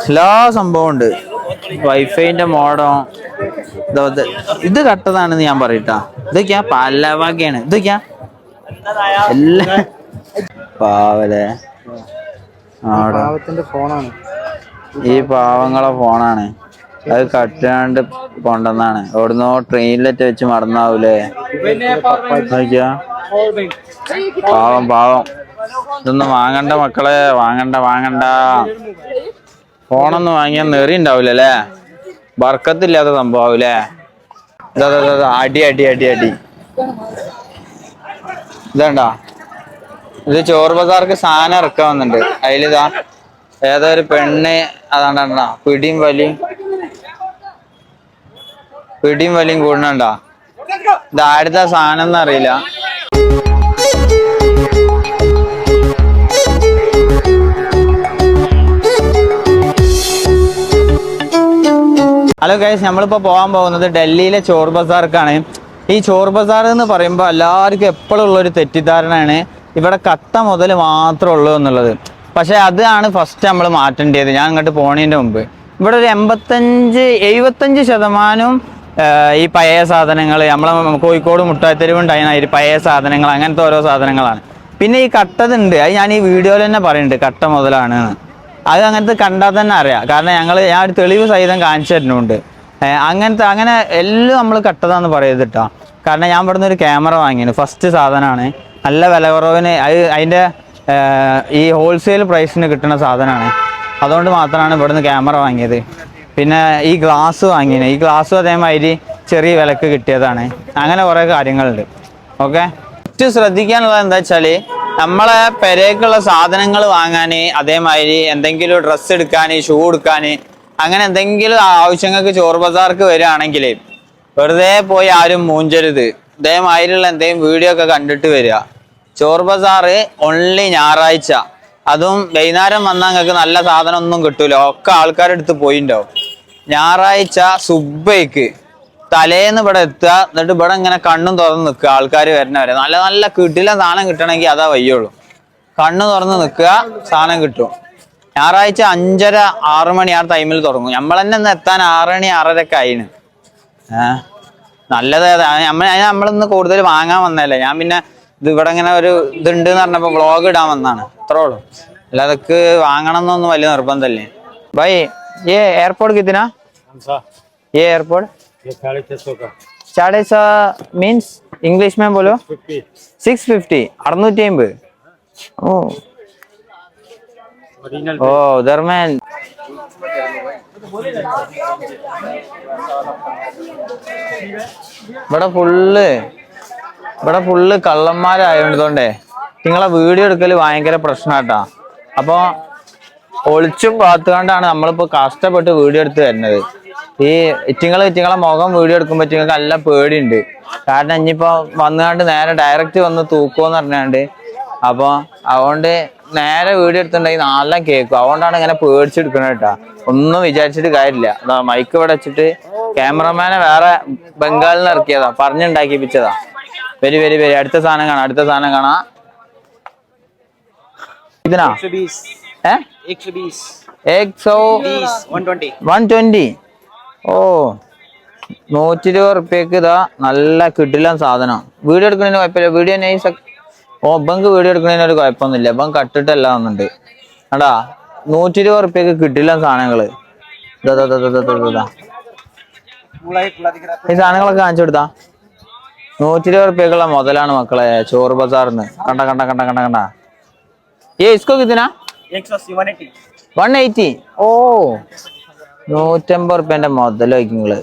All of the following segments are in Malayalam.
എല്ലാ സംഭവം ഉണ്ട്. വൈഫൈന്റെ മോഡം ഇത് കട്ടതാണെന്ന് ഞാൻ പറയട്ടാ. ഇതൊക്കെയാ പല വകയാണ്. ഇതൊക്കെയാ എല്ലാ പാവലെ ഫോണാണ്. ഈ പാവങ്ങളെ ഫോണാണ്. അത് കട്ടാണ്ട് കൊണ്ടുവന്നാണ്. എവിടുന്നോ ട്രെയിനിലെറ്റ് വെച്ച് മറന്നാവൂലേ. പാവം പാവം. ഇതൊന്നും വാങ്ങണ്ട മക്കളെ, വാങ്ങണ്ട. ഫോണൊന്നും വാങ്ങിയാൽ നെറി ഉണ്ടാവൂലേ. ബർക്കത്തില്ലാത്ത സംഭവമാവൂലേ. അടി ഇതേണ്ടാ. ഇത് ചോറ് ബസാർക്ക് സാധനം ഇറക്കാൻ വന്നിട്ടുണ്ട്. അതിലിതാ ഏതോ ഒരു പെണ്ണ് അതാണ്ടാ പിടിയും വലിയും കൂടുന്നുണ്ടാ. ഇത് ആരുടെ സാധനം എന്ന് അറിയില്ല. ഹലോ ഗൈസ്, നമ്മളിപ്പോ പോകാൻ പോകുന്നത് ഡൽഹിയിലെ ചോർ ബസാർക്കാണ്. ഈ ചോർ ബസാർ എന്ന് പറയുമ്പോൾ എല്ലാവർക്കും എപ്പോഴും ഉള്ളൊരു തെറ്റിദ്ധാരണയാണ് ഇവിടെ കട്ട മുതൽ മാത്രമേ ഉള്ളൂ എന്നുള്ളത്. പക്ഷെ അതാണ് ഫസ്റ്റ് നമ്മൾ മാറ്റേണ്ടത്. ഞാൻ ഇങ്ങോട്ട് പോണതിൻ്റെ മുമ്പ് ഇവിടെ ഒരു 75-75% ഈ പഴയ സാധനങ്ങൾ, നമ്മളെ കോഴിക്കോട് മുട്ടായിത്തെരുവ് ഉണ്ടായിരുന്ന പഴയ സാധനങ്ങൾ, അങ്ങനത്തെ ഓരോ സാധനങ്ങളാണ്. പിന്നെ ഈ കട്ടതുണ്ട്, അത് ഞാൻ ഈ വീഡിയോയിൽ തന്നെ പറയുന്നുണ്ട് കട്ട മുതലാണ്. അത് അങ്ങനത്തെ കണ്ടാൽ തന്നെ അറിയാം. കാരണം ഞാൻ ഒരു തെളിവ് സഹിതം കാണിച്ചു തരുന്നുണ്ട്. അങ്ങനെ എല്ലാം നമ്മൾ കട്ടതാന്ന് പറയരുതിട്ടാ. കാരണം ഞാൻ ഇവിടുന്ന് ഒരു ക്യാമറ വാങ്ങിയത് ഫസ്റ്റ് സാധനമാണ്. നല്ല വില കുറവിന് അതിൻ്റെ ഈ ഹോൾസെയിൽ പ്രൈസിന് കിട്ടുന്ന സാധനമാണ്. അതുകൊണ്ട് മാത്രമാണ് ഇവിടുന്ന് ക്യാമറ വാങ്ങിയത്. പിന്നെ ഈ ഗ്ലാസ് വാങ്ങിയത്, ഈ ഗ്ലാസ്സും അതേമാതിരി ചെറിയ വിലക്ക് കിട്ടിയതാണ്. അങ്ങനെ കുറേ കാര്യങ്ങളുണ്ട്. ഓക്കെ, ഏറ്റവും ശ്രദ്ധിക്കാനുള്ളത് എന്താ വെച്ചാൽ നമ്മളെ പെരേക്കുള്ള സാധനങ്ങൾ വാങ്ങാൻ, അതേമാതിരി എന്തെങ്കിലും ഡ്രസ്സ് എടുക്കാൻ, ഷൂ എടുക്കാൻ, അങ്ങനെ എന്തെങ്കിലും ആവശ്യങ്ങൾക്ക് ചോർ ബസാർക്ക് വരികയാണെങ്കിൽ വെറുതെ പോയി ആരും മൂഞ്ചരുത്. ഇതേമാതിരിയുള്ള എന്തെങ്കിലും വീഡിയോ ഒക്കെ കണ്ടിട്ട് വരിക. ചോർ ബസാർ ഓൺലി ഞായറാഴ്ച, അതും വൈകുന്നേരം വന്നാൽ നിങ്ങൾക്ക് നല്ല സാധനം ഒന്നും കിട്ടൂല. ഒക്കെ ആൾക്കാരെടുത്ത് പോയിണ്ടാവും. ഞായറാഴ്ച സുബ്ബയ്ക്ക് തലേന്ന് ഇവിടെ എത്തുക. എന്നിട്ട് ഇവിടെ ഇങ്ങനെ കണ്ണും തുറന്ന് നിൽക്കുക. ആൾക്കാർ വരുന്നവരെ നല്ല കിട്ടില്ല സാധനം കിട്ടണമെങ്കിൽ അതാ വയ്യുള്ളൂ. കണ്ണ് തുറന്ന് നിൽക്കുക, സാധനം കിട്ടും. ഞായറാഴ്ച 5:30-6 മണി ആ ടൈമിൽ തുടങ്ങും. നമ്മൾ തന്നെ ഇന്ന് എത്താൻ 6 മണി 6:30 ആയിന്. നല്ലത് നമ്മളിന്ന് കൂടുതൽ വാങ്ങാൻ വന്നതല്ലേ. ഞാൻ പിന്നെ ഇത് ഇവിടെ ഇങ്ങനെ ഒരു ഇതുണ്ട് എന്ന് പറഞ്ഞപ്പോൾ വ്ളോഗ് ഇടാൻ വന്നാണ്, അത്രേ ഉള്ളൂ. അല്ലാതെ വാങ്ങണം എന്നൊന്നും വലിയ നിർബന്ധമല്ലേ. ബൈ ये एयरपोर्ट कितना? ये एयरपोर्ट 650 मीन्स इंग्लिश में बोलो. 650 650. ओ उधर में ഇവിടെ ഫുള്ള് കള്ളന്മാരായതുകൊണ്ടേ നിങ്ങളെ വീഡിയോ എടുക്കൽ ഭയങ്കര പ്രശ്നമാട്ടാ. അപ്പൊ ഒളിച്ചും പാത്തുകൊണ്ടാണ് നമ്മളിപ്പോ കഷ്ടപ്പെട്ട് വീഡിയോ എടുത്ത് വരുന്നത്. ഈ ഇറ്റിങ്ങളെ മുഖം വീഡിയോ എടുക്കുമ്പോ ഇറ്റിങ്ങൾക്ക് നല്ല പേടിയുണ്ട്. കാരണം ഇനിയിപ്പോ വന്നുകൊണ്ട് നേരെ ഡയറക്റ്റ് വന്ന് തൂക്കുമെന്ന് പറഞ്ഞാണ്ട്. അപ്പൊ അതുകൊണ്ട് നേരെ വീഡിയോ എടുത്തിട്ടുണ്ടെങ്കിൽ നല്ല കേൾക്കും. അതുകൊണ്ടാണ് ഇങ്ങനെ പേടിച്ചെടുക്കണത് കേട്ടാ. ഒന്നും വിചാരിച്ചിട്ട് കാര്യമില്ല. അതാ മൈക്ക് ഇവിടെ വെച്ചിട്ട് ക്യാമറമാനെ വേറെ ബംഗാളിൽ നിന്ന് ഇറക്കിയതാ, പറഞ്ഞുണ്ടാക്കിപ്പിച്ചതാ. വരി അടുത്ത സാധനം കാണാം. ഇതിനാ 120. ഓ 120 റുപ്യക്ക് ഇതാ നല്ല കിടിലൻ സാധനം. വീഡിയോ എടുക്കുന്നതിന് കുഴപ്പമില്ല. Video nice. ബങ്ക് വീഡിയോ എടുക്കുന്നതിന് ഒരു കുഴപ്പമൊന്നുമില്ല. ബങ്ക് കട്ടിട്ടല്ല വന്നിട്ടുണ്ട്. എടാ 120 റുപ്യക്ക് കിടിലൻ സാധനങ്ങള്. ഈ സാധനങ്ങളൊക്കെ കാണിച്ചു കൊടുത്താ 120 റുപ്യക്കുള്ള മുതലാണ് മക്കളെ ചോർ ബസാറിന്ന്. കണ്ട ये इसको कितना? 180. ഓ 150 റുപ്യന്റെ മുതൽ വയ്ക്കുങ്ങള്.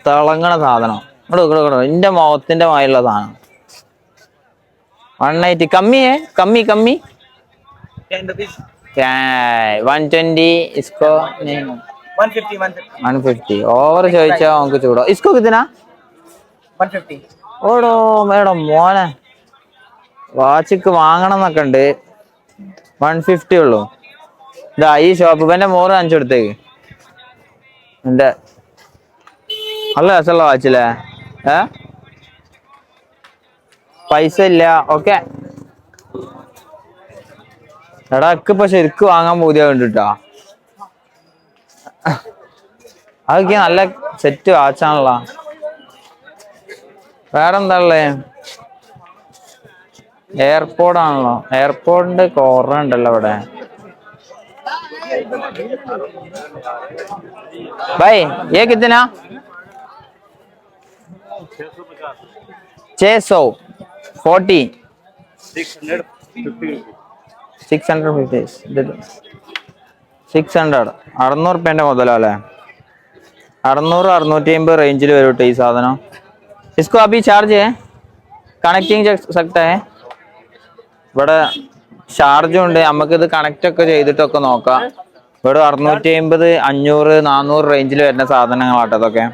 തിളങ്ങണ സാധനം. ഇവിടെ എന്റെ മുഖത്തിന്റെ മായുള്ള സാധനം. 180 കമ്മി 120. इसको 150. ഓവർ ചോദിച്ചാ നമുക്ക് ചൂടോ. इसको कितना? 150. ഓടോ മേഡം മോനെ വാച്ചിക്ക് വാങ്ങണം എന്നൊക്കെ ഉണ്ട്. 150 ഉള്ളൂ. ഇതാ ഈ ഷോപ്പ് എന്റെ മോറ് കാണിച്ചു കൊടുത്തേക്ക്. എന്റെ നല്ല രസമുള്ള വാച്ചില്ലേ. പൈസ ഇല്ല. ഓക്കെ എടാ ഇപ്പൊ ശരിക്കും വാങ്ങാൻ പൂതിയാവുണ്ട് കേട്ടോ. അതൊക്കെ നല്ല സെറ്റ് വാച്ചാണല്ലോ. വേറെന്താ ഉള്ളേ? എയർപോർട്ട് ആണല്ലോ. എയർപോർട്ടിന്റെ കോർണർ ഉണ്ടല്ലോ ഇവിടെ. भाई ये कितना? 640 650 600 600 മുതലല്ലേ? 600 650 റേഞ്ചിൽ വരും കേട്ടോ ഈ സാധനം. इसको अभी चार्ज है, കണക്റ്റിംഗ് सकता है. ഇവിടെ ചാർജും ഉണ്ട്, നമുക്കിത് കണക്റ്റ് ഒക്കെ ചെയ്തിട്ടൊക്കെ നോക്കാം. ഇവിടെ 650 500 400 റേഞ്ചിൽ വരുന്ന സാധനങ്ങളാട്ടോ ഇതൊക്കെ.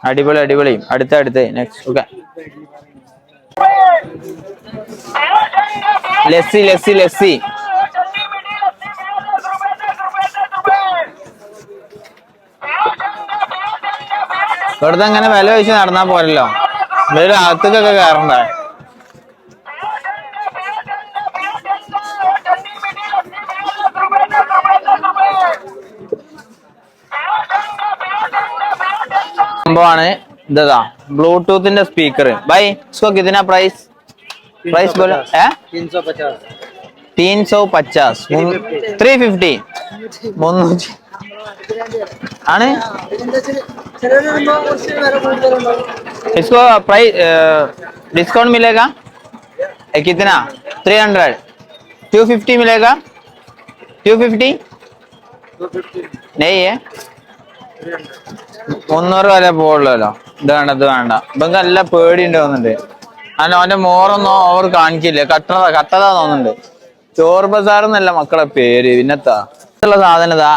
അടിപൊളി അടിപൊളി. അടുത്ത് നെക്സ്റ്റ്. ഓക്കെ, ലസ്സി ലസ്സി ലസ്സി. വെറുതെ അങ്ങനെ വില വെച്ച് നടന്നാ പോരല്ലോ, വേറെ അകത്തേക്കൊക്കെ കയറണ്ടേ. സംഭവമാണ് ഇതാ ബ്ലൂടൂത്തിന്റെ സ്പീക്കർ. ബൈ इसको कितना प्राइस बोलो? 350 350 350 300 ആണ്. इसको प्राइस डिस्काउंट मिलेगा कितना? 300 250 मिलेगा? 250 नहीं है. 300 വരെ പോകുള്ളല്ലോ. ഇത് വേണ്ട ഇപ്പൊ നല്ല പേടി ഉണ്ടാവുന്നുണ്ട്. അല്ല അവന്റെ മോറൊന്നും ഓവർ കാണിക്കില്ല. കട്ടതാ തോന്നുന്നുണ്ട്. ചോറ് ബസാർ എന്നല്ല മക്കളെ പേര്. പിന്നെത്താ ഉള്ള സാധനം ഇതാ.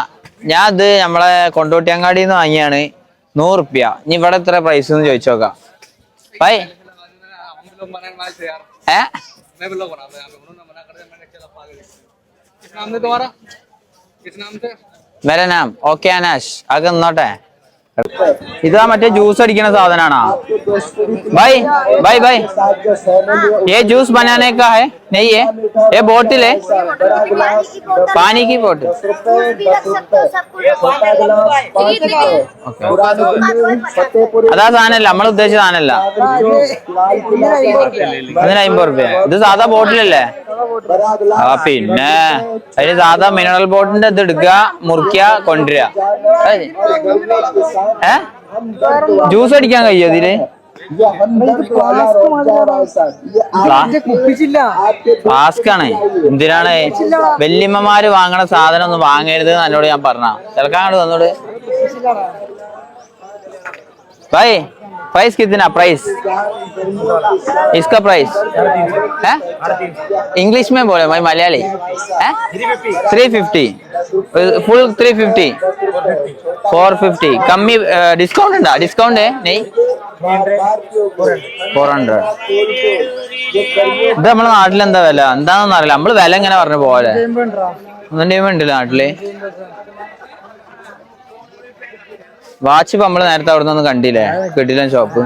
ഞാൻ ഇത് നമ്മളെ കൊണ്ടോട്ടിയങ്ങാടിയിൽ നിന്ന് വാങ്ങിയാണ്. 100 റുപ്യ. ഇനി ഇവിടെ എത്ര പ്രൈസ് എന്ന് ചോദിച്ചു നോക്കാം. ബൈ मेरा नाम ओके अनाश. आगे नोटे. इधर मटे जूस अड़िकना साधनाना. भाई भाई भाई ये जूस बनाने का है नहीं है? ये बोतल है, पानी की बोतल. അതാ സാധനല്ല നമ്മൾ ഉദ്ദേശിച്ച സാധനല്ല. അതിന് 50 റുപ്യ. ഇത് സാധാ ബോട്ടിലല്ലേ? ആ പിന്നെ അതിന് സാധാ മിനറൽ ബോട്ടിന്റെ ഇത് എടുക്കുക, മുറിക്കുക, കൊണ്ടുവരിക. ജ്യൂസ് അടിക്കാൻ കഴിയോ ഇതില്? ഫ്ലാസ്ക് ആണ്. എന്തിനാണ് വല്യമ്മമാര് വാങ്ങണ സാധനം ഒന്നും വാങ്ങരുത് എന്നോട് ഞാൻ പറഞ്ഞ. ചിലക്കാണ്ട് തന്നോട്. भाई प्राइस कितना? प्राइस इसका प्राइस है इंग्लिश में बोले भाई, मलयाली है. 350 फुल 350 450 कमी डिस्काउंट है? डिस्काउंट है नहीं? 400. ഇത് നമ്മളെ നാട്ടിലെന്താ വില എന്താണെന്ന് അറിയില്ല. നമ്മള് വില എങ്ങനെ പറഞ്ഞു പോലെ ഒന്നും ഉണ്ടല്ലോ നാട്ടില്. വാച്ച് ഇപ്പൊ നമ്മള് നേരത്തെ അവിടെ നിന്ന് കണ്ടില്ലേ, കിടിലൻ ഷോപ്പ്.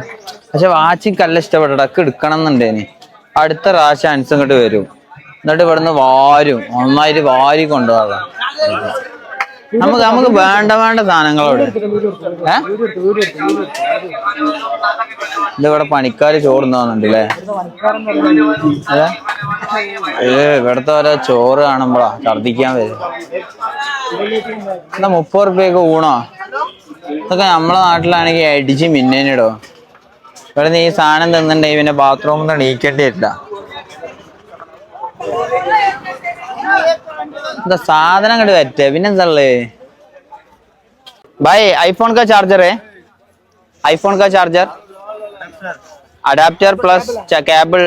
പക്ഷെ വാച്ച് നല്ല ഇഷ്ടപ്പെട്ട എടുക്കണം എന്നുണ്ടേന്. അടുത്ത പ്രാവശ്യം ചാൻസ് ഇങ്ങോട്ട് വരും. എന്നിട്ട് ഇവിടുന്ന് വാരും, ഒന്നായിട്ട് വാരി കൊണ്ടുപോകാം. നമുക്ക് വേണ്ട സാധനങ്ങളോട്. ഇതിവിടെ പണിക്കാര് ചോറുന്നോന്നുണ്ടല്ലേ? അതെ, ഇവിടത്തെ ഓരോ ചോറ് കാണുമ്പോഴാ ഛർദിക്കാൻ വരും. എന്താ 30 റുപ്യക്ക് ഊണോ? ഇതൊക്കെ നമ്മളെ നാട്ടിലാണെങ്കിൽ അടിച്ച് മിന്നേനിടോ. ഇവിടെ നീ സാധനം തിന്നുണ്ടെങ്കിൽ പിന്നെ ബാത്റൂമിൽ നിന്ന് എണീക്കേണ്ടി വരില്ല. എന്താ സാധനം കണ്ട് പറ്റേ പിന്നെന്താ ഉള്ളത്? भाई आईफोन का चार्जर है, आईफोन का चार्जर अडेप्टर प्लस केबल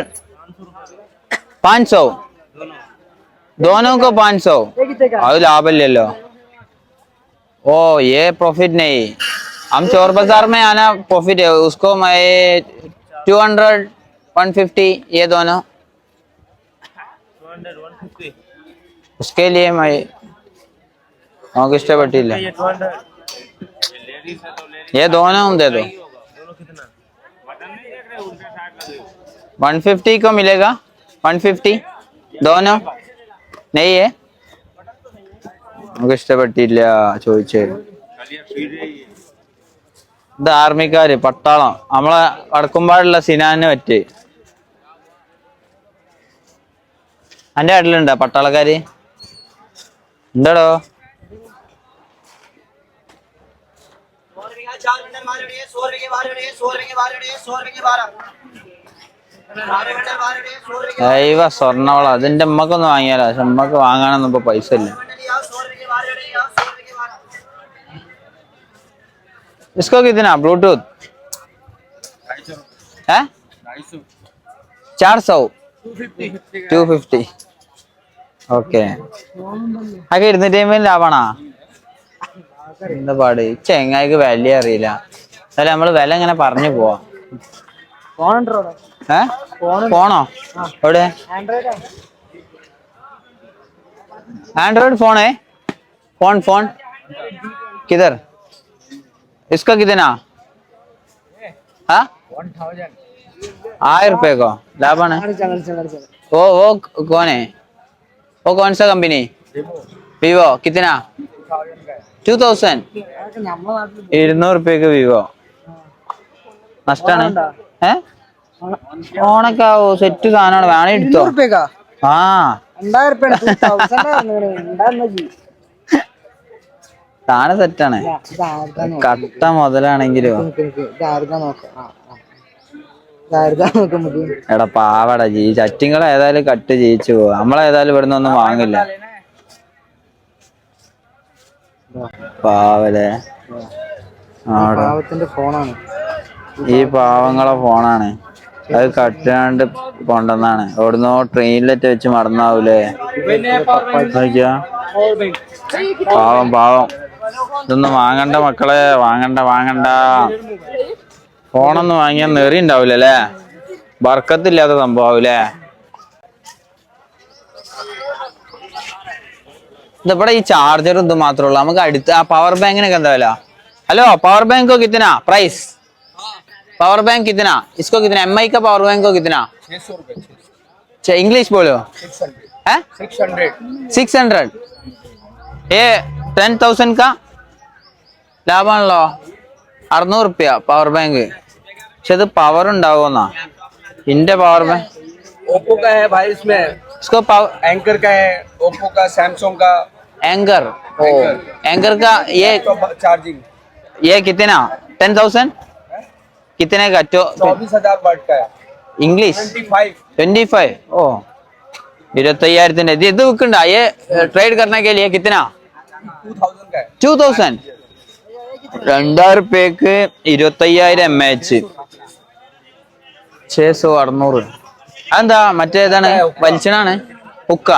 500 दोनों को 500. അത് ലാഭമില്ലല്ലോ. ओ ये प्रॉफिट नहीं. हम चोर बाजार में आना प्रॉफिट है. उसको मैं 200 150 ये दोनों 200 150 उसके लिए मैं നമുക്ക് ഇഷ്ടപ്പെട്ടില്ല. ये दोनों दे दो. दोनों कितना? 150 को मिलेगा. 150 दोनों नहीं है നമുക്ക് ഇഷ്ടപ്പെട്ടില്ല ചോദിച്ചേ ഇത് ആർമിക്കാര് പട്ടാളം നമ്മളെ വടക്കുംപാടുള്ള സിനാന് പറ്റി എന്റെ നാട്ടിലുണ്ടോ പട്ടാളക്കാര് എന്താടോ ദൈവ സ്വർണ്ണവള അതിന്റെ അമ്മക്കൊന്നും വാങ്ങിയാലോ പക്ഷെ അമ്മക്ക് വാങ്ങാനൊന്നും ഇപ്പൊ പൈസ ഇല്ല इसको कितना ब्लूटूथ है 400 250 ഓക്കെ അതൊക്കെ 250 ലാഭാണോ എന്താ പാട് ചെങ്ങായിക്ക് വില അറിയില്ല എന്നാലും നമ്മള് വില ഇങ്ങനെ പറഞ്ഞു പോവാ ഫോണോ എവിടെ एंड्रॉइड फोन है फोन किधर इसका कितना हाँ 1000 रुपए को लाभ है वो कौन है वो कौन सा कंपनी विवो कितना 2000 200 रुपये विवो നഷ്ടാണ് ഓണൊക്കെ സെറ്റ് സാധനമാണ് വേണേ എടുത്തോ ആ സാധനം സെറ്റാണ് കട്ട മുതലാണെങ്കിലോ എടാ പാവടാ ചറ്റിങ്ങളെ ഏതായാലും കട്ട് ജയിച്ചു പോവാ നമ്മളേതായാലും ഇവിടുന്ന് ഒന്നും വാങ്ങില്ല പാവലേ ഫോണാണ് ഈ പാവങ്ങളെ ഫോണാണ് അത് കട്ടാണ്ട് കൊണ്ടുവന്നാണ് എവിടുന്നോ ട്രെയിനിലെറ്റ് വെച്ച് മറന്നാവൂലേ പാവം ഇതൊന്നും വാങ്ങണ്ട മക്കളെ വാങ്ങണ്ട ഫോണൊന്നും വാങ്ങിയാൽ നെറി ഉണ്ടാവൂലേ ബർക്കത്തില്ലാത്ത സംഭവമാവൂലേ ഇതിവിടെ ഈ ചാർജറും ഇത് മാത്രമേ ഉള്ളൂ നമുക്ക് അടുത്ത് ആ പവർ ബാങ്കിനൊക്കെ എന്താ വില हेलो पावर बैंक को कितना प्राइस पावर बैंक कितना इसको कितना एमआई का पावर बैंक को कितना 600 रुपए इंग्लिश बोलो 600 ये 10,000 का ലാഭമാണല്ലോ 600 रुपया पावर बैंक പക്ഷെ ഇത് പവർ ഉണ്ടാവുമെന്നാ इनके पावर बैंक ओप्पो का है भाई इसमें इसको पावर एंकर का है ओप्पो का सैमसंग का एंकर का ये चार्जिंग ये कितना 10,000 कितने का 24,000 वाट का है इंग्लिश 25 ओ 25,000 ഇത് വിൽക്കണ്ട ये ट्रेड करने के लिए कितना 2000 का है 2000 2000 रुपയക്ക് 25,000 mAh 600 600 അതെന്താ മറ്റേതാണ് വലിച്ചനാണ് ഹുക്ക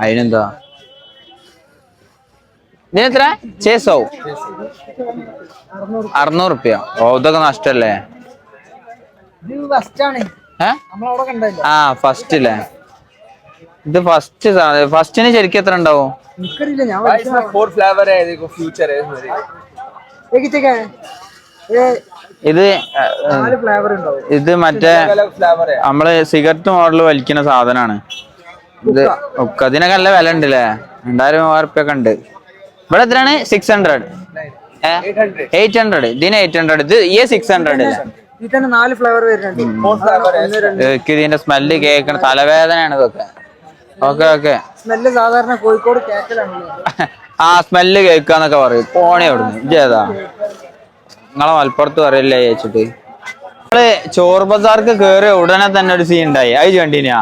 അതിനെന്താ ഇതിനെത്ര 600 रुपया ഓ ഇതൊക്കെ നഷ്ടല്ലേ ആ ഫസ്റ്റ് അല്ലേ ഇത് ഫസ്റ്റിന് ശരിക്കും എത്ര ഉണ്ടാവും ഇത് മറ്റേ നമ്മള് സിഗരറ്റ് മോഡൽ വലിക്കുന്ന സാധനമാണ് ഇത് ഒക്കെ അതിനൊക്കെ നല്ല വില ഉണ്ടല്ലേ 2000-3000 റുപ്യൊക്കെ ഉണ്ട് ഇവിടെ എത്രയാണ് 600 800 ഇതിന് 800 ഇത് ഈ 600 അല്ലേ ഇതിന്റെ സ്മെല്ല് കേൾക്കണ തലവേദനയാണ് ഇതൊക്കെ ഓക്കെ സ്മെല്ല് സാധാരണ കോഴിക്കോട് കേക്കലാണ് ആ സ്മെല്ല് കേൾക്കാന്നൊക്കെ പറയും പോണേ അവിടുന്ന് ഇതേതാ നിങ്ങളെ മലപ്പുറത്ത് പറയല്ലേ ചേച്ചിട്ട് നമ്മള് ചോർ ബസാർക്ക് കേറിയ ഉടനെ തന്നെ ഒരു സീൻ ഉണ്ടായി അത് കണ്ടിന്യാ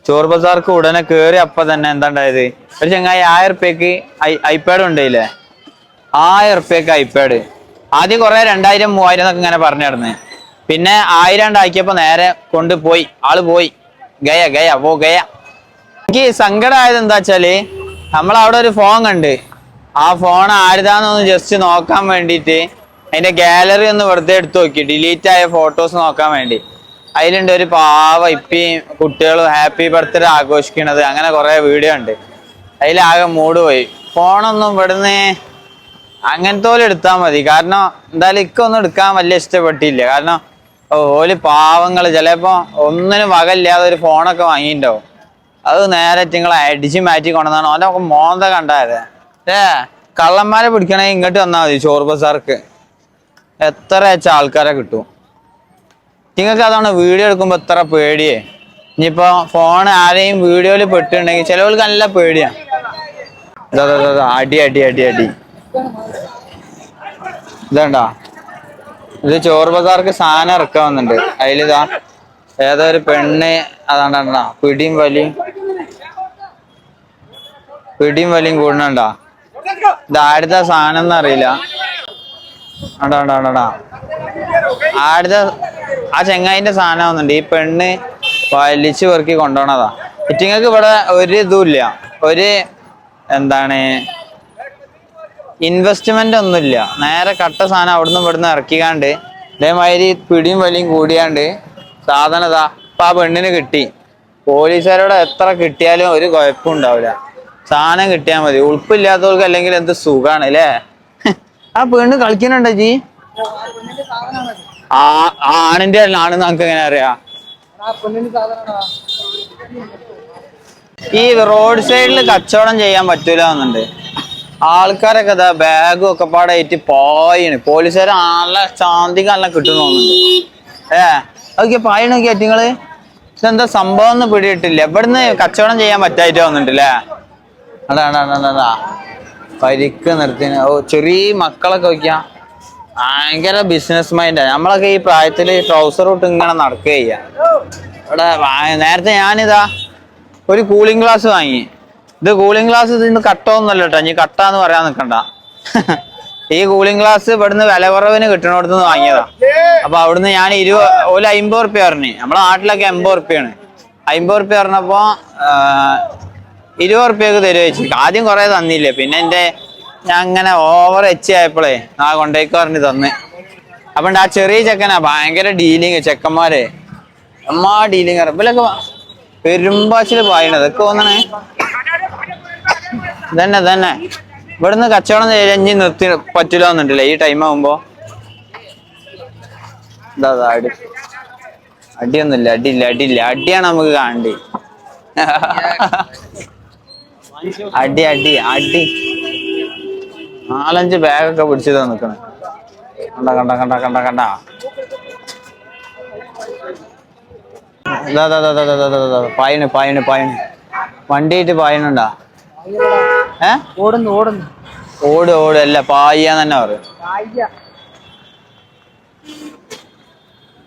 ചോർ ബസാർക്ക് ഉടനെ കേറി അപ്പൊ തന്നെ എന്താ ഉണ്ടായത് ഒരു ചങ്ങായി 1000 റുപ്യക്ക് ഐപാഡ് ഉണ്ടായില്ലേ 1000 റുപ്യക്ക് ഐപാഡ് ആദ്യം കുറെ 2000-3000 എന്നൊക്കെ ഇങ്ങനെ പറഞ്ഞു നടന്ന് പിന്നെ 1000 ഉണ്ടാക്കിയപ്പോ നേരെ കൊണ്ടുപോയി ആള് പോയി ഗയ എനിക്ക് സങ്കടമായത് എന്താ വെച്ചാല് നമ്മളവിടെ ഒരു ഫോൺ കണ്ട് ആ ഫോൺ ആരുതാന്നൊന്ന് ജസ്റ്റ് നോക്കാൻ വേണ്ടിയിട്ട് അതിന്റെ ഗാലറി ഒന്ന് വെറുതെ എടുത്തു നോക്കി ഡിലീറ്റ് ആയ ഫോട്ടോസ് നോക്കാൻ വേണ്ടി അതിലുണ്ട് ഒരു പാവ ഇപ്പിയും കുട്ടികളും ഹാപ്പി ബർത്ത്ഡേ ആഘോഷിക്കണത് അങ്ങനെ കുറെ വീഡിയോ ഉണ്ട് അതിലാകെ മൂഡ് പോയി ഫോണൊന്നും ഇവിടുന്ന് അങ്ങനത്തെ പോലെ എടുത്താൽ മതി കാരണം എന്തായാലും ഇക്കൊന്നും എടുക്കാൻ വലിയ ഇഷ്ടപ്പെട്ടില്ല കാരണം ഓല് പാവങ്ങള് ചിലപ്പോ ഒന്നിനും വകയില്ലാതെ ഒരു ഫോണൊക്കെ വാങ്ങിയിട്ടുണ്ടാവും. അത് നേരെ നിങ്ങളെ അടിച്ചു മാറ്റി കൊണ്ടുവന്നാണ് ഓൻ്റെ മോന്ത കണ്ടായത്. കള്ളന്മാരെ പിടിക്കണേ ഇങ്ങോട്ട് വന്നാൽ മതി ചോറ് ബസാർക്ക്. എത്ര വെച്ച ആൾക്കാരെ കിട്ടും. നിങ്ങൾക്ക് അതാണ് വീഡിയോ എടുക്കുമ്പോ എത്ര പേടിയേ. ഇനിയിപ്പോ ഫോൺ ആരെയും വീഡിയോയിൽ പെട്ടിട്ടുണ്ടെങ്കിൽ ചിലവർക്ക് നല്ല പേടിയാ. അടി അടി അടി അടി ഇതണ്ടാ. ഇത് ചോറ് ബസാർക്ക് സാധനം ഇറക്കാൻ വന്നിട്ടുണ്ട്. അതിലിതാ ഏതോ ഒരു പെണ്ണ് അതാണ്ടാ പിടിയും വലിയും കൂടുന്നുണ്ടാ. ഇത് ആടുത്ത സാധനം എന്ന് അറിയില്ല. ആണ്ടാ ആടുത്ത ആ ചെങ്ങായിന്റെ സാധനം വന്നിട്ടുണ്ട്. ഈ പെണ്ണ് വലിച്ചു പെറുക്കി കൊണ്ടുപോണതാ. ഇറ്റിങ്ങൾക്ക് ഇവിടെ ഒരു ഇതുമില്ല, ഒരു എന്താണ് ഇൻവെസ്റ്റ്മെന്റ് ഒന്നുമില്ല. നേരെ കട്ട സാധനം അവിടുന്ന് ഇവിടുന്ന് ഇറക്കിക്കാണ്ട് ഇതേമാതിരി പിടിയും വലിയും കൂടിയാണ്ട് സാധനം ഇതാ ഇപ്പൊ ആ പെണ്ണിന് കിട്ടി. പോലീസുകാരോട് എത്ര കിട്ടിയാലും ഒരു കുഴപ്പം ഉണ്ടാവില്ല. സാധനം കിട്ടിയാൽ മതി. ഉൾപ്പില്ലാത്തവർക്ക് അല്ലെങ്കിൽ എന്ത് സുഖാണ് അല്ലേ. ആ പെണ്ണ് കളിക്കുന്നുണ്ടോ ജി? ആണിന്റെ ആണെന്ന് നമുക്ക് എങ്ങനെ അറിയാം? ഈ റോഡ് സൈഡിൽ കച്ചവടം ചെയ്യാൻ പറ്റൂല എന്നുണ്ട്. ആൾക്കാരൊക്കെ ഇതാ ബാഗും ഒക്കെ പാടായിട്ട് പായാണ്. പോലീസുകാർ നല്ല ശാന്തിക്ക് നല്ല കിട്ടുന്നുണ്ട്. അതൊക്കെ പായ നോക്കി അറ്റിങ്ങള്. ഇതെന്താ സംഭവം ഒന്നും പിടിയിട്ടില്ല. ഇവിടുന്ന് കച്ചവടം ചെയ്യാൻ പറ്റായിട്ട് വന്നിട്ടില്ലേ. അതാ പരിക്ക് നിർത്തിന്. ചെറിയ മക്കളൊക്കെ വയ്ക്കാം. ഭയങ്കര ബിസിനസ് മൈൻഡാ. നമ്മളൊക്കെ ഈ പ്രായത്തില് ട്രൗസർ ഇട്ട് ഇങ്ങനെ നടക്കുക ചെയ്യാ. ഇവിടെ നേരത്തെ ഞാനിതാ ഒരു കൂളിംഗ് ഗ്ലാസ് വാങ്ങി. ഇത് കൂളിംഗ് ഗ്ലാസ് ഇതിന് കട്ടൊന്നുമല്ല കേട്ടോ. ഇനി കട്ടാന്ന് പറയാൻ നിൽക്കണ്ട. ഈ കൂളിംഗ് ഗ്ലാസ് ഇവിടുന്ന് വില കുറവിന് കിട്ടണോടത്തുനിന്ന് വാങ്ങിയതാ. അപ്പൊ അവിടുന്ന് ഞാൻ 50 ഉറുപ്പ്യ പറഞ്ഞു. നമ്മളെ നാട്ടിലൊക്കെ 80 ഉറുപ്പ്യാണ്. 50 ഉറുപ്പ്യ പറഞ്ഞപ്പോ 20 ഉറുപ്പ്യക്ക് തരുക വെച്ചു. ആദ്യം കുറെ തന്നില്ലേ. പിന്നെ ഞാൻ അങ്ങനെ ഓവർ ആയപ്പോഴേ ആ കൊണ്ടേക്ക് പറഞ്ഞ് തന്ന്. അപ്പൊ ആ ചെറിയ ചെക്കനാ ഭയങ്കര ഡീലിങ്. ചെക്കന്മാരെ ഡീലിങ് ഇവലൊക്കെ പെരുമ്പാച്ചില് പായണത് ഇതൊക്കെ തോന്നണേ. തന്നെ ഇവിടുന്ന് കച്ചവടം ചെയ്ഞ്ഞ് നിർത്തി പറ്റൂല എന്നുണ്ടല്ലേ ഈ ടൈം ആകുമ്പോ. അടിയൊന്നുമില്ല. അടിയാണ് നമുക്ക് കാണണ്ടേ. അടി 4-5 ബാഗൊക്കെ പിടിച്ചതാ നിക്കണേ. കണ്ട പായണ് വണ്ടിയായിട്ട് പായണുണ്ടാ. ഓട് അല്ല പായാന്ന് തന്നെ പറയും.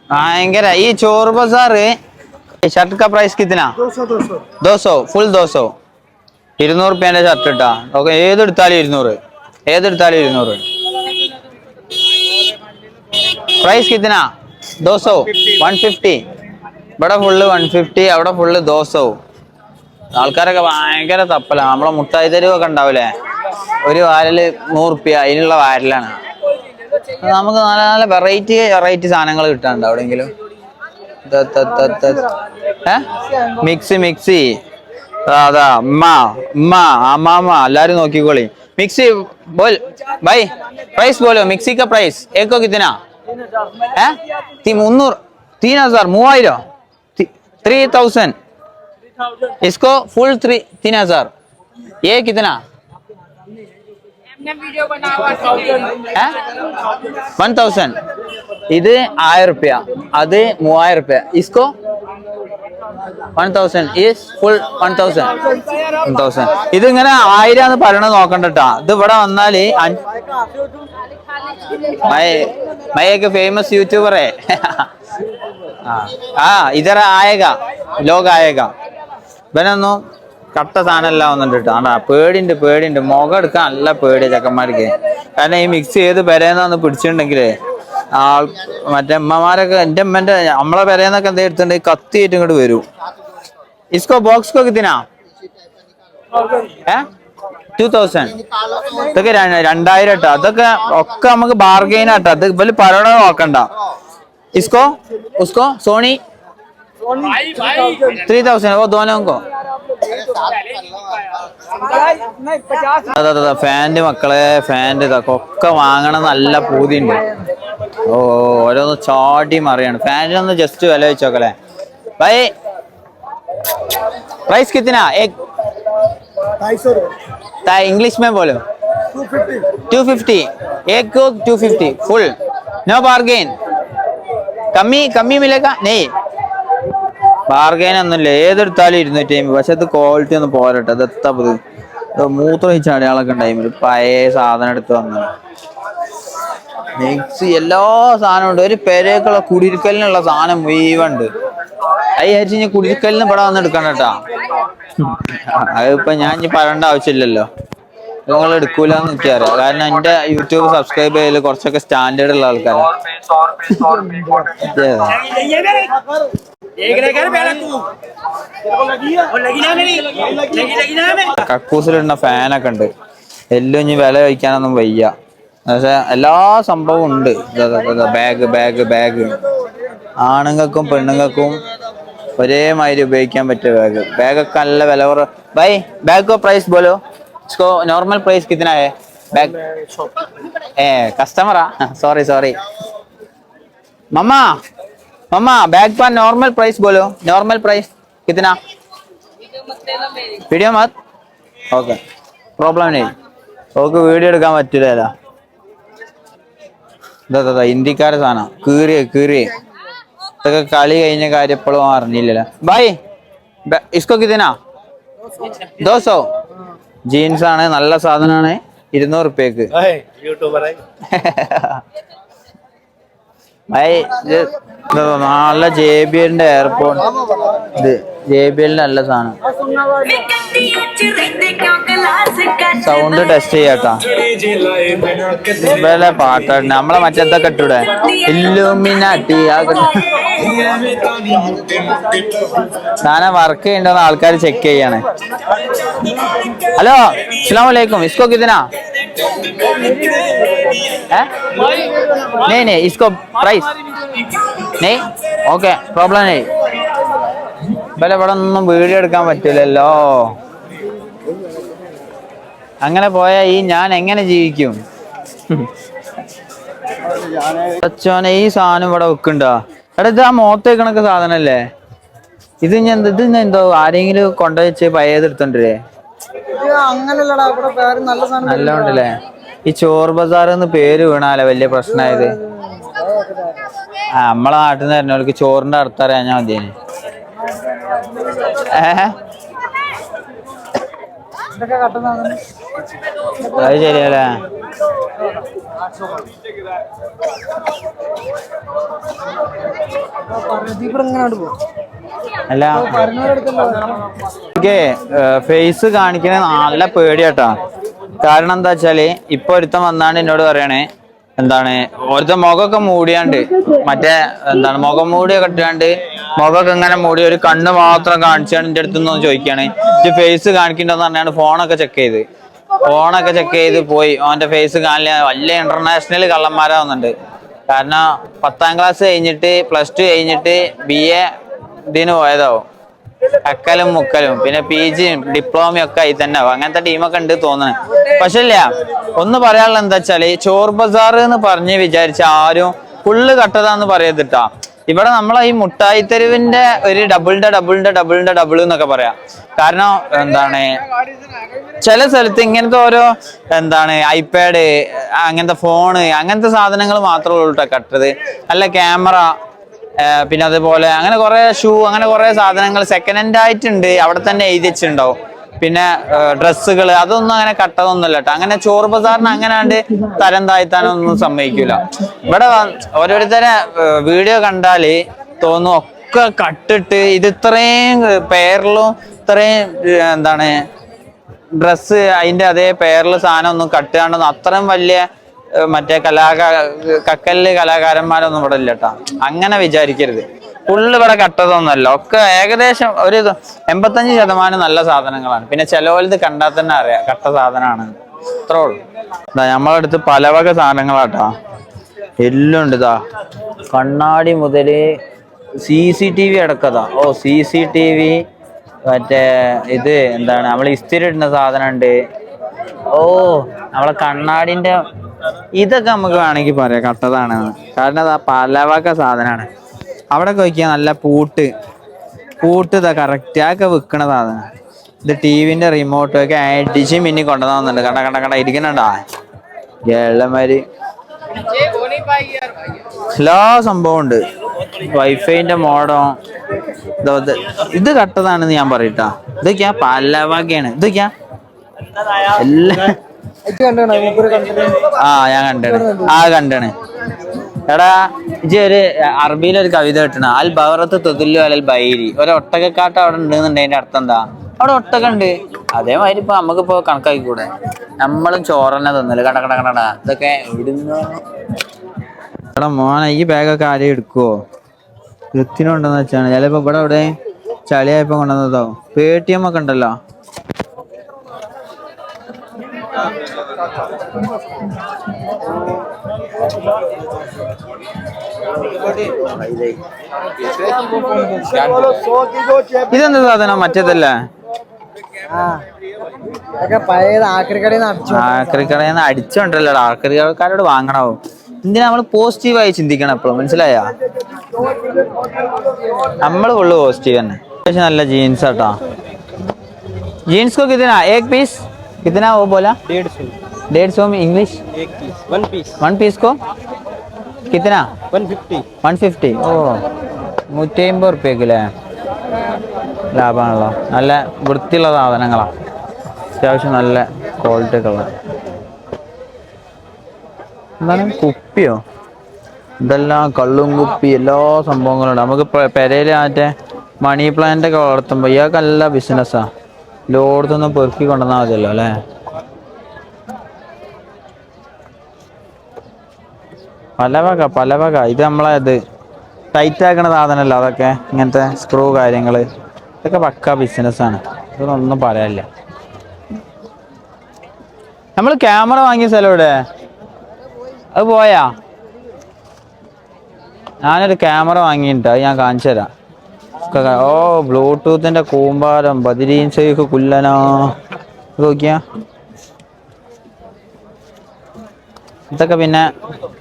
ഭയങ്കര ഈ ചോറ് ബസാറ്. ഷർട്ട് കാ പ്രൈസ് കിतना? 200 ഫുൾ 200. 200 रुपये ഷർട്ട് ഇട്ടാ. ഓക്കെ ഏതെടുത്താലും 200. പ്രൈസ് കിतना? 200 150. ഇവിടെ ഫുള്ള് 150, അവിടെ ഫുള്ള് 200. ആൾക്കാരൊക്കെ ഭയങ്കര തപ്പല. നമ്മളെ മുട്ടായി തെരുവൊക്കെ ഉണ്ടാവില്ലേ, ഒരു വാരല് 100 ഉറുപ്പ്യ അതിനുള്ള വാരലാണ്. നമുക്ക് നല്ല നല്ല വെറൈറ്റി സാധനങ്ങൾ കിട്ടാനുണ്ട് എവിടെയെങ്കിലും. മിക്സി അതാ അമ്മാമ്മ എല്ലാരും നോക്കിക്കോളി. മിക്സി बोल भाई प्राइस बोलो. मिक्सी का प्राइस एक को कितना है? 300 3000 3000 इसको फुल 3000. ये कितना? 1000. ഇത് 1000 रुपया, അത് 3000 रुपया. इसको 1000 is full 1000. ഇതിങ്ങനെ 1000 എന്ന് പറയണത് നോക്കണ്ടട്ടാ. ഇത് ഇവിടെ വന്നാല് മയൊക്കെ ഫേമസ് യൂട്യൂബർ है. ഇതര ലോക ആയേഗ. ഇവനൊന്നും കട്ട സാധനമല്ല വന്നിട്ട് ആണ്ടാ. പേടിണ്ട് മുഖം എടുക്കാൻ നല്ല പേടിയ ചെക്കന്മാർക്ക്. കാരണം ഈ മിക്സ് ചെയ്ത് പെരേന്നാന്ന് പിടിച്ചിട്ടുണ്ടെങ്കിലേ മറ്റേ അമ്മമാരൊക്കെ നമ്മളെ പെരേന്നൊക്കെ എന്താ എടുത്തിട്ടുണ്ടെങ്കിൽ കത്തിയിട്ട് ഇങ്ങോട്ട് വരും. ഇസ്കോ ബോക്സ് കോ കിത്തിനാ? 2000. ഇതൊക്കെ 2000 ഇട്ടാ. അതൊക്കെ ഒക്കെ നമുക്ക് ബാർഗെയിൻ ആട്ടാ. അത് ഇവര് പറയണ നോക്കണ്ട. ഇസ്കോ ഉസ്കോ സോണി 3000 वो दोनों को. ഫാന്റ് മക്കളെ, ഫാന്റ് ഇതൊക്കെ ഒക്കെ വാങ്ങണം നല്ല പൂതിയുണ്ട്. ഓ ഓരോന്ന് ചാടി മറിയാണ്. ഫാനിനൊന്ന് ജസ്റ്റ് വില വെച്ചോക്കല്ലേ. ബൈ प्राइस कितना एक 250 इंग्लिश में बोलो 250 250 एक को 250 फुल नो बार्गेन कमी कमी मिलेगा नहीं ബാർഗൈൻ ഒന്നുമില്ല ഏതെടുത്താലും 250 പക്ഷെ അത് ക്വാളിറ്റി ഒന്നും പോരട്ടെ അത് എത്താ മൂത്രം ഒഴിച്ച അടയാളൊക്കെ ടൈമിൽ പഴയ സാധനം എടുത്ത് വന്നു മിക്സി എല്ലാ സാധനവും ഉണ്ട് ഒരു പെരേക്കുള്ള കുടിയിരിക്കലിനുള്ള സാധനം മുഴുവുണ്ട് അത് വിചാരിച്ച് ഇനി കുടിയിരിക്കലിന് ഇവിടെ വന്ന് എടുക്കണം കേട്ടാ അതിപ്പോ ഞാൻ ഇനി പറയേണ്ട ആവശ്യമില്ലല്ലോ നിങ്ങൾ എടുക്കൂലെന്ന് എനിക്കറിയാം കാരണം എന്റെ യൂട്യൂബ് സബ്സ്ക്രൈബ് ചെയ്യല് കുറച്ചൊക്കെ സ്റ്റാൻഡേർഡ് ഉള്ള ആൾക്കാരാണ് കക്കൂസിലിടുന്ന ഫാനൊക്കെ ഉണ്ട് എല്ലാം ഇനി വില കഴിക്കാനൊന്നും വയ്യ പക്ഷെ എല്ലാ സംഭവവും ഉണ്ട് ബാഗ് ബാഗ് ബാഗ് ആണുങ്ങൾക്കും പെണ്ണുങ്ങൾക്കും ഒരേമാതിരി ഉപയോഗിക്കാൻ പറ്റിയ ബാഗ് ബാഗൊക്കെ നല്ല വില കുറവ് ബൈ ബാഗ് को प्राइस बोलो इसको नॉर्मल प्राइस कितना है बैग कस्टमर सॉरी सॉरी मम्मा मम्मा बैग का नॉर्मल प्राइस बोलो नॉर्मल प्राइस कितना वीडियो मत ओके प्रॉब्लम नहीं ओके वीडियो എടുക്കാൻ പറ്റില്ല ഇതാ ഇന്ത്യക്കാരെ സാധനം കീറിയ ഇതൊക്കെ കളി കഴിഞ്ഞ കാര്യം എപ്പോഴും അറിഞ്ഞില്ലല്ലോ ബൈ ഇസ്കോ കിതനാ 200 ജീൻസ് ആണ് നല്ല സാധനമാണ് 200 റുപ്യക്ക് നല്ല JBLന്റെ എയർപോർട്ട് ഇത് JBLന്റെ നല്ല സാധനം സൗണ്ട് ടെസ്റ്റ് ചെയ്യാട്ടാ ഇവലെ പാട്ടാണ് നമ്മളെ മറ്റേതൊക്കെ ഇട്ടൂടെ ഇല്ലുമിനാട്ടി സാധനം വർക്ക് ചെയ്യണ്ടെന്ന് ആൾക്കാർ ചെക്ക് ചെയ്യാണ് ഹലോ അസ്സലാമു അലൈക്കും ഇസ്കോ കിതനാ नहीं नहीं इसको प्राइस नहीं ओके प्रॉब्लम नहीं ഇവിടെ ഒന്നും വീഡിയോ എടുക്കാൻ പറ്റില്ലല്ലോ അങ്ങനെ പോയാ ഞാൻ എങ്ങനെ ജീവിക്കും അച്ഛനെ ഈ സാധനം ഇവിടെ വെക്കണ്ടോ എടാ ഇത് ആ മോത്തേക്കണക്ക് സാധനല്ലേ ഇത് എന്തോ ആരെങ്കിലും കൊണ്ടുവച്ച് പഴയത് എടുത്തോണ്ടേ നല്ല ഉണ്ടല്ലേ ഈ ചോർ ബസാർ എന്ന് പേര് വീണാലോ വലിയ പ്രശ്നമായത് നമ്മളെ നാട്ടിൽ നിന്ന് വരുന്നവർക്ക് ചോറിന്റെ അർത്ഥം അറിയാൻ മതിയേനെ അത് ശരിയല്ലേ അല്ല എനിക്ക് ഫേസ് കാണിക്കണ നല്ല പേടിയാട്ടാ കാരണം എന്താ വെച്ചാല് ഇപ്പൊ ഒരുത്തം വന്നാണ്ട് എന്നോട് പറയണേ എന്താണ് ഒരുത്ത മുഖമൊക്കെ മൂടിയാണ്ട് മറ്റേ എന്താണ് മുഖം മൂടിയൊക്കെ ഇട്ടാണ്ട് മുഖമൊക്കെ ഇങ്ങനെ മൂടി ഒരു കണ്ണ് മാത്രം കാണിച്ചാണ് എന്റെ അടുത്തുനിന്ന് ചോദിക്കാണ് ഇത് ഫേസ് കാണിക്കണ്ടെന്ന് പറഞ്ഞാണ് ഫോണൊക്കെ ചെക്ക് ചെയ്ത് പോയി അവന്റെ ഫേസ് കാണില്ല വലിയ ഇന്റർനാഷണൽ കള്ളന്മാരാവുന്നുണ്ട് കാരണം 10ാം ക്ലാസ് കഴിഞ്ഞിട്ട് +2 കഴിഞ്ഞിട്ട് BA ഇതിന് പോയതാവും അക്കലും മുക്കലും പിന്നെ PG ഡിപ്ലോമയും ഒക്കെ ആയി തന്നെ ആവും അങ്ങനത്തെ ടീമൊക്കെ ഉണ്ട് തോന്നുന്നത് പക്ഷെ ഇല്ല ഒന്ന് പറയാനുള്ള എന്താ വെച്ചാല് ചോർ ബസാർ എന്ന് പറഞ്ഞ് വിചാരിച്ച ആരും ഫുള്ള് കട്ടതാന്ന് പറയത്തിട്ടാ ഇവിടെ നമ്മളെ ഈ മുട്ടായി തെരുവിന്റെ ഒരു ഡബിൾ എന്നൊക്കെ പറയാം കാരണം എന്താണ് ചില സ്ഥലത്ത് ഇങ്ങനത്തെ ഓരോ എന്താണ് ഐപാഡ് അങ്ങനത്തെ ഫോണ് അങ്ങനത്തെ സാധനങ്ങൾ മാത്രമേ ഉള്ളൂ കട്ടത് അല്ല ക്യാമറ പിന്നെ അതുപോലെ അങ്ങനെ കുറെ ഷൂ അങ്ങനെ കുറെ സാധനങ്ങൾ സെക്കൻഡ് ഹാൻഡ് ആയിട്ടുണ്ട് അവിടെ തന്നെ എഴുതി വെച്ചിട്ടുണ്ടാവും പിന്നെ ഡ്രസ്സുകൾ അതൊന്നും അങ്ങനെ കട്ടതൊന്നുമല്ല കേട്ടോ അങ്ങനെ ചോർ ബസാറിന് അങ്ങനെയാണ്ട് തരം താഴ്ത്താനൊന്നും സമ്മതിക്കൂല ഇവിടെ ഓരോരുത്തരെ വീഡിയോ കണ്ടാല് തോന്നും ഒക്കെ കട്ടിട്ട് ഇത് ഇത്രയും പേരിലും ഇത്രയും എന്താണ് ഡ്രസ്സ് അതിന്റെ അതേ പേരിൽ സാധനം ഒന്നും കട്ടുകാണ്ടൊന്നും അത്രയും വലിയ മറ്റേ കക്കലില് കലാകാരന്മാരൊന്നും ഇവിടെ ഇല്ല കേട്ടാ അങ്ങനെ വിചാരിക്കരുത് ഫുള്ള് ഇവിടെ കട്ടതൊന്നുമല്ല ഒക്കെ ഏകദേശം ഒരു 85% നല്ല സാധനങ്ങളാണ് പിന്നെ ചിലവലത് കണ്ടാൽ തന്നെ അറിയാം കട്ട സാധനമാണ് അത്രേ ഉള്ളൂ നമ്മളടുത്ത് പലവക സാധനങ്ങളാട്ടാ എല്ലാം ഉണ്ട് ഇതാ കണ്ണാടി മുതല് CCTV അടക്കതാ CCTV മറ്റേ ഇത് എന്താണ് നമ്മൾ ഇസ്തിരി ഇടുന്ന സാധനം ഉണ്ട് നമ്മളെ കണ്ണാടിന്റെ ഇതൊക്കെ നമുക്ക് വേണമെങ്കിൽ പറയാം കട്ടതാണ്, കാരണം അത് പലവക സാധനമാണ്. അവിടെ നോക്കിയാൽ നല്ല പൂട്ട് ഇതാ കറക്റ്റ് ആക്കെ വിൽക്കണ സാധനം. ഇത് ടിവിന്റെ റിമോട്ട് ഒക്കെ അടിച്ച് മിന്നി കൊണ്ടുവന്നുണ്ട്. കണ്ട ഇരിക്കണണ്ടാ ഏഴമാര് എല്ലാ സംഭവം ഉണ്ട്. വൈഫൈന്റെ മോഡം ഇത് കട്ടതാണെന്ന് ഞാൻ പറയട്ടാ. ഇതൊക്കെയാ പലവകയാണ്. ഇതൊക്കെയാ എല്ലാം ഞാൻ കണ്ടാണ്. എടാ ഇജ്ജ് ഒരു അറബിയിലൊരു കവിത കിട്ടണ അൽ ബഹറത്ത് തുതുല്ലു അലൽ ബൈരി. ഒരു ഒട്ടകക്കാട്ട അവിടെ ഉണ്ടെന്നുണ്ട്. അതിന്റെ അർത്ഥം എന്താ? അവിടെ ഒട്ടക ഉണ്ട്. അതേമാതിരി ഇപ്പൊ നമുക്കിപ്പോ കണക്കാക്കിക്കൂടെ? നമ്മളും ചോറന്നെ തിന്നല്. കട ഇതൊക്കെ എവിടുന്ന്? എടാ മോനെ, ഈ ബാഗൊക്കെ ആരെയും എടുക്കുവോ? വൃത്തിനുണ്ടെന്ന് വെച്ചാണ്. ചിലപ്പോ ഇവിടെ ഇവിടെ ചളിയായപ്പോ കൊണ്ടുവന്നതോ. പേടിഎം ഒക്കെ ഉണ്ടല്ലോ. ഇതെന്താ സാധനം? മറ്റേതല്ലേ? ആക്രിക്കടയിൽ അടിച്ചോണ്ടല്ലോ. ആക്രിക്കാരോട് വാങ്ങണോ? എന്തിനാ നമ്മള് പോസിറ്റീവായി ചിന്തിക്കണം എപ്പോഴും, മനസ്സിലായ? നമ്മള് ഫുള്ള് പോസിറ്റീവ് തന്നെ. പക്ഷെ നല്ല ജീൻസ് ആട്ടാ. ജീൻസ് को कितना एक पीस कितना वो बोला? 150 में इंग्लिश वन पीस को कितना? 150. ഓ 150 റുപ്യക്കില്ലേ? ലാഭമാണല്ലോ. നല്ല വൃത്തിയുള്ള സാധനങ്ങളാണ്. അത്യാവശ്യം നല്ല ക്വാളിറ്റി ഒക്കെ ഉള്ള. എന്താണ് കുപ്പിയോ? ഇതെല്ലാം കള്ളും കുപ്പി എല്ലാ സംഭവങ്ങളും ഉണ്ട്. നമുക്ക് പെരയില് മറ്റേ മണി പ്ലാന്റ് ഒക്കെ വളർത്തുമ്പോ ഇയാൾക്ക് നല്ല ബിസിനസ്സാ. ലോടത്തൊന്നും പെറുക്കി കൊണ്ടുവന്നാൽ മതിയല്ലോ അല്ലേ? പലവക. ഇത് നമ്മളെ ഇത് ടൈറ്റ് ആക്കണ സാധനമല്ല അതൊക്കെ. ഇങ്ങനത്തെ സ്ക്രൂ കാര്യങ്ങള് ഇതൊക്കെ പക്ക ബിസിനസ്സാണ്. ഇതൊന്നും പറയാനില്ല. നമ്മൾ ക്യാമറ വാങ്ങിയ സ്ഥലം ഇവിടെ അത് പോയാ? ഞാനൊരു ക്യാമറ വാങ്ങിയിട്ട് അത് ഞാൻ കാണിച്ചു തരാം. ഓ ബ്ലൂടൂത്തിന്റെ കൂമ്പാരം ബദരീൻ ഷെയ്ഖ് കുല്ലനാ. നോക്കിയാ ഇതൊക്കെ പിന്നെ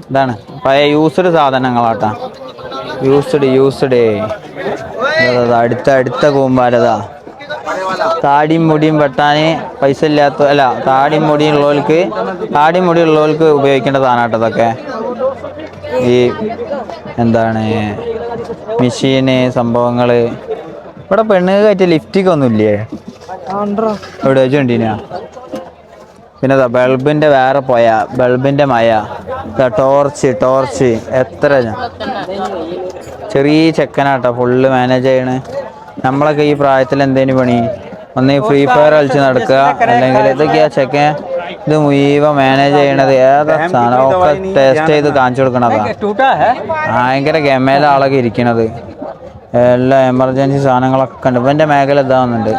ഇതാണ് പഴയ യൂസ്ഡ് സാധനങ്ങളാട്ടാ. യൂസ്ഡ് അടുത്ത കൂമ്പാരതാ. താടിയും മുടിയും വെട്ടാന് പൈസ ഇല്ലാത്ത അല്ല, താടിയും മുടി ഉള്ളവർക്ക് ഉപയോഗിക്കേണ്ട സാധനമാട്ടോ ഇതൊക്കെ. ഈ എന്താണ് മെഷീന് സംഭവങ്ങള്. ഇവിടെ പെണ്ണുങ്ങൾ കയറ്റിയ ലിഫ്റ്റിക്ക് ഒന്നും ഇല്ലേ? എവിടെ വെച്ച് കണ്ടീനാ? പിന്നെ ബൾബിന്റെ വേറെ ബൾബിന്റെ മയ. ടോർച്ച് എത്ര ചെറിയ ചെക്കനാട്ടോ ഫുള്ള് മാനേജ് ചെയ്യണ്. നമ്മളൊക്കെ ഈ പ്രായത്തിൽ എന്തേനു പണി? ഒന്ന് ഫ്രീ ഫയർ കളിച്ച് നടക്കുക, അല്ലെങ്കിൽ ഇതൊക്കെയാ ചെക്കൻ ഇത് മുഴുവൻ മാനേജ് ചെയ്യണത്. ഏതാ സാധനമൊക്കെ ടെസ്റ്റ് ചെയ്ത് കാണിച്ചു കൊടുക്കണതാ. ഭയങ്കര ഗമേല ആളൊക്കെ ഇരിക്കണത്. എല്ലാ എമർജൻസി സാധനങ്ങളൊക്കെ ഉണ്ട്. ഇവൻ്റെ മേഖല ഇതാവുന്നുണ്ട്.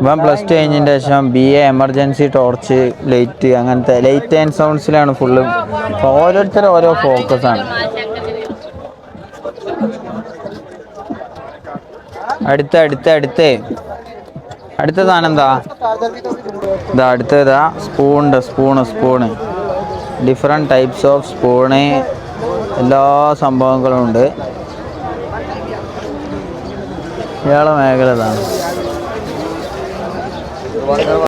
ഇവൻ +2 കഴിഞ്ഞതിൻ്റെ ശേഷം BA എമർജൻസി ടോർച്ച് ലൈറ്റ്, അങ്ങനത്തെ ലൈറ്റ് ആൻഡ് സൗണ്ട്സിലാണ് ഫുള്ള്. ഓരോരുത്തരും ഓരോ ഫോക്കസാണ്. അടുത്ത സാധനം എന്താ? അടുത്തതാ spoon. Different types of spoon. എല്ലാ സംഭവങ്ങളും ഉണ്ട്. ഇയാളെ മേഖല ഇതാണ്.